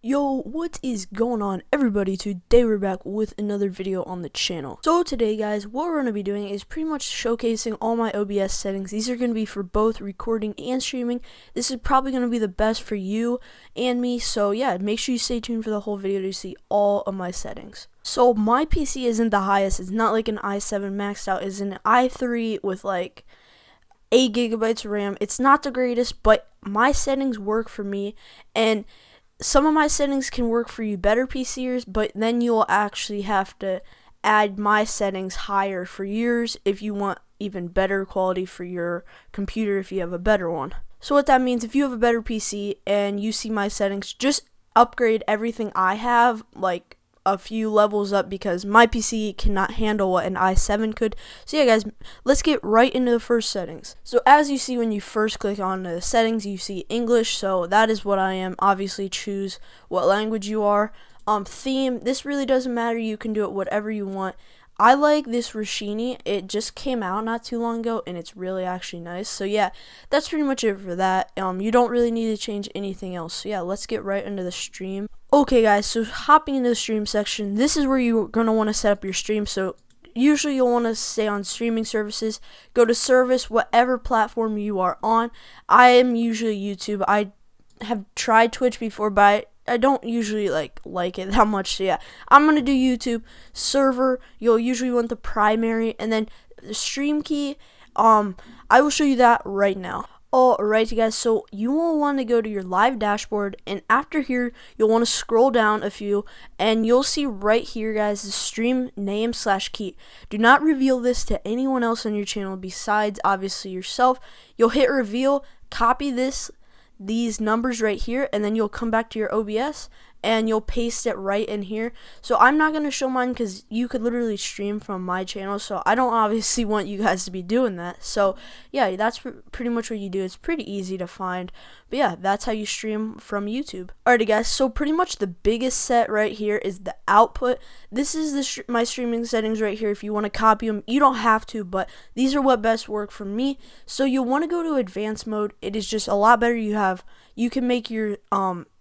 Yo, what is going on, everybody? Today we're back with another video on the channel. So today, guys, what we're going to be doing is pretty much showcasing all my OBS settings. These are going to be for both recording and streaming. This is probably going to be the best for you and me, so yeah, make sure you stay tuned for the whole video to see all of my settings. So my PC isn't the highest. It's not like an i7 maxed out. It's an i3 with like 8 gigabytes of RAM. It's not the greatest, but my settings work for me, and some of my settings can work for you better PCers, but then you'll actually have to add my settings higher for yours if you want even better quality for your computer if you have a better one. So what that means, if you have a better PC and you see my settings, just upgrade everything I have, like a few levels up, because my PC cannot handle what an i7 could. So yeah, guys, let's get right into the first settings. So as you see, when you first click on the settings, you see English, so that is what I am. Obviously choose what language you are. Theme, this really doesn't matter, you can do it whatever you want. I like this Rashini. It just came out not too long ago, and it's really actually nice. So yeah, that's pretty much it for that. You don't really need to change anything else. So yeah, let's get right into the stream. Okay, guys, so hopping into the stream section, this is where you're going to want to set up your stream. So usually you'll want to stay on streaming services. Go to service, whatever platform you are on. I am usually YouTube. I have tried Twitch before, but I don't usually like it that much. So yeah, I'm gonna do YouTube. Server, you'll usually want the primary, and then the stream key. I will show you that right now. Alright, guys, so you will want to go to your live dashboard, and after here you'll want to scroll down a few, and you'll see right here, guys, the stream name / key. Do not reveal this to anyone else on your channel besides obviously yourself. You'll hit reveal, copy these numbers right here, and then you'll come back to your OBS and you'll paste it right in here. So I'm not going to show mine because you could literally stream from my channel, so I don't obviously want you guys to be doing that. So yeah, that's pretty much what you do. It's pretty easy to find, but yeah, that's how you stream from YouTube. Alrighty, guys, so pretty much the biggest set right here is the output. This is my streaming settings right here. If you want to copy them, you don't have to, but these are what best work for me. So you'll want to go to advanced mode. It is just a lot better. You can make your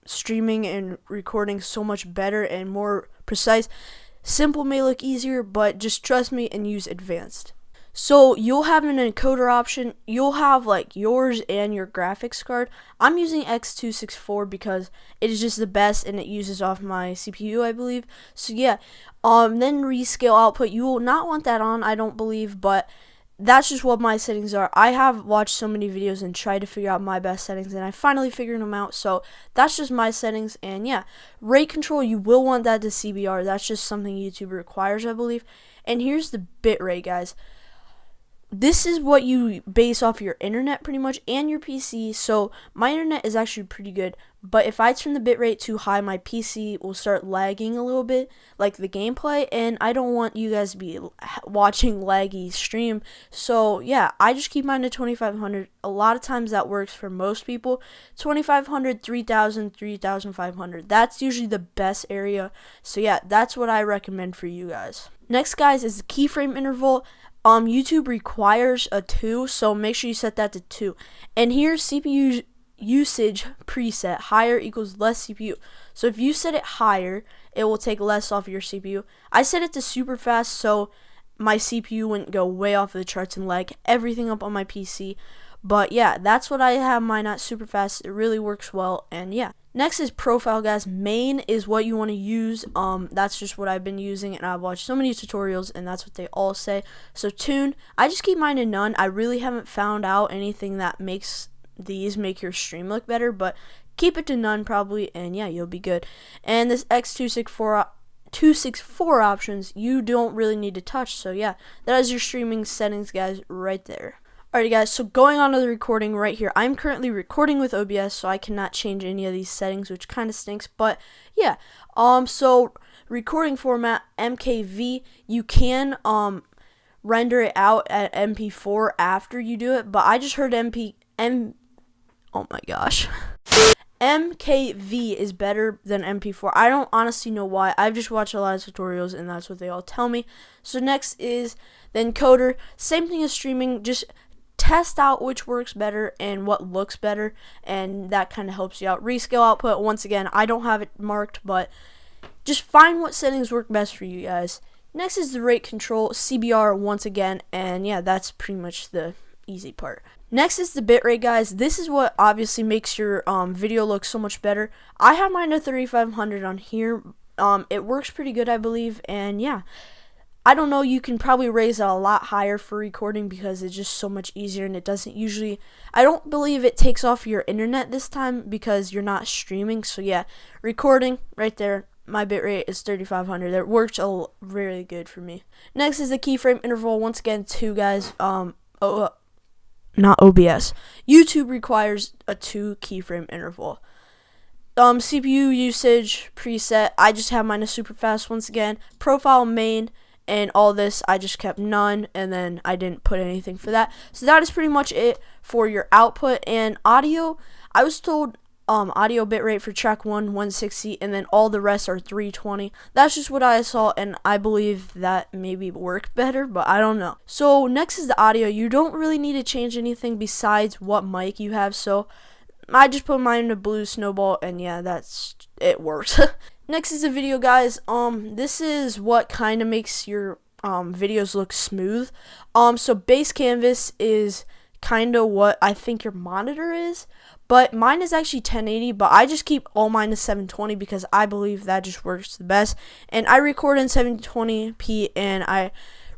streaming and recording so much better and more precise. Simple may look easier, but just trust me and use advanced. So you'll have an encoder option. You'll have like yours and your graphics card. I'm using X264 because it is just the best, and it uses off my CPU, I believe. So yeah, then rescale output, you will not want that on, I don't believe, but that's just what my settings are. I have watched so many videos and tried to figure out my best settings, and I finally figured them out. So that's just my settings. And yeah, rate control, you will want that to CBR. That's just something YouTube requires, I believe. And here's the bitrate, guys. This is what you base off your internet pretty much and your PC. So my internet is actually pretty good, but if I turn the bitrate too high, my PC will start lagging a little bit, like the gameplay, and I don't want you guys to be watching laggy stream. So yeah, I just keep mine to 2500. A lot of times that works for most people. 2500, 3000, 3500. That's usually the best area. So yeah, that's what I recommend for you guys. Next, guys, is the keyframe interval. YouTube requires a 2, so make sure you set that to 2. And here's CPU usage preset, higher equals less CPU. So if you set it higher, it will take less off your CPU. I set it to super fast, so my CPU wouldn't go way off the charts and lag everything up on my PC. But yeah, that's what I have mine at, super fast. It really works well, and yeah. Next is profile, guys. Main is what you want to use. That's just what I've been using, and I've watched so many tutorials, and that's what they all say. So tune, I just keep mine to none. I really haven't found out anything that makes these make your stream look better, but keep it to none probably, and yeah, you'll be good. And this X264 options, you don't really need to touch. So yeah, that is your streaming settings, guys, right there. Alright, guys, so going on to the recording right here, I'm currently recording with OBS, so I cannot change any of these settings, which kind of stinks, but yeah. So recording format, MKV, you can render it out at MP4 after you do it, but I just heard oh my gosh. MKV is better than MP4. I don't honestly know why. I've just watched a lot of tutorials, and that's what they all tell me. So next is the encoder. Same thing as streaming, just test out which works better and what looks better, and that kind of helps you out. Rescale output, once again, I don't have it marked, but just find what settings work best for you guys. Next is the rate control, CBR once again, and yeah, that's pretty much the easy part. Next is the bitrate, guys. This is what obviously makes your video look so much better. I have mine at 3500 on here. It works pretty good, I believe, and yeah, I don't know, you can probably raise it a lot higher for recording because it's just so much easier, and it doesn't usually, I don't believe it takes off your internet this time because you're not streaming. So yeah, recording right there, my bitrate is 3500. That works really good for me. Next is the keyframe interval. Once again, two guys, not OBS. YouTube requires a 2 keyframe interval. CPU usage preset, I just have mine as super fast. Once again, profile, main, and all this I just kept none, and then I didn't put anything for that. So that is pretty much it for your output. And audio, I was told audio bitrate for track 1 160, and then all the rest are 320. That's just what I saw, and I believe that maybe work better, but I don't know. So next is the audio. You don't really need to change anything besides what mic you have, so I just put mine in a blue snowball, and yeah, it works. Next is the video, guys. This is what kind of makes your videos look smooth. So base canvas is kind of what I think your monitor is, but mine is actually 1080, but I just keep all mine to 720 because I believe that just works the best. And I record in 720p, and I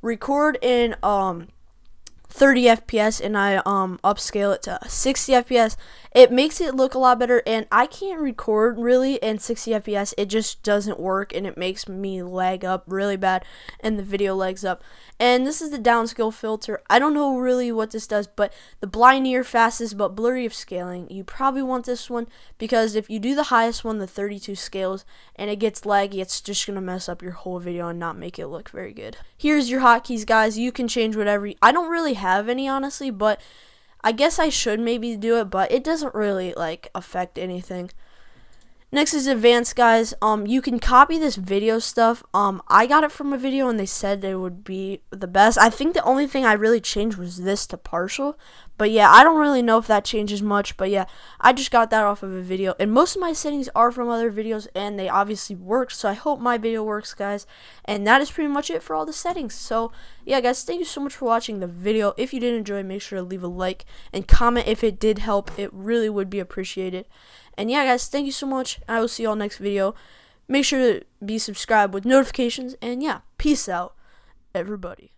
record in 30 FPS, and I upscale it to 60 FPS. It makes it look a lot better, and I can't record really in 60 FPS. It just doesn't work, and it makes me lag up really bad, and the video lags up. And this is the downscale filter. I don't know really what this does, but the blind near fastest but blurry of scaling, you probably want this one, because if you do the highest one, the 32 scales, and it gets laggy, it's just gonna mess up your whole video and not make it look very good. Here's your hotkeys, guys. You can change whatever. I don't really have any, honestly, but I guess I should maybe do it, but it doesn't really affect anything. Next is advanced, guys. You can copy this video stuff. I got it from a video, and they said it would be the best. I think the only thing I really changed was this to partial, but yeah, I don't really know if that changes much, but yeah, I just got that off of a video, and most of my settings are from other videos, and they obviously work, so I hope my video works, guys. And that is pretty much it for all the settings. So yeah, guys, thank you so much for watching the video. If you did enjoy, make sure to leave a like and comment if it did help. It really would be appreciated. And yeah, guys, thank you so much. I will see y'all next video. Make sure to be subscribed with notifications. And yeah, peace out, everybody.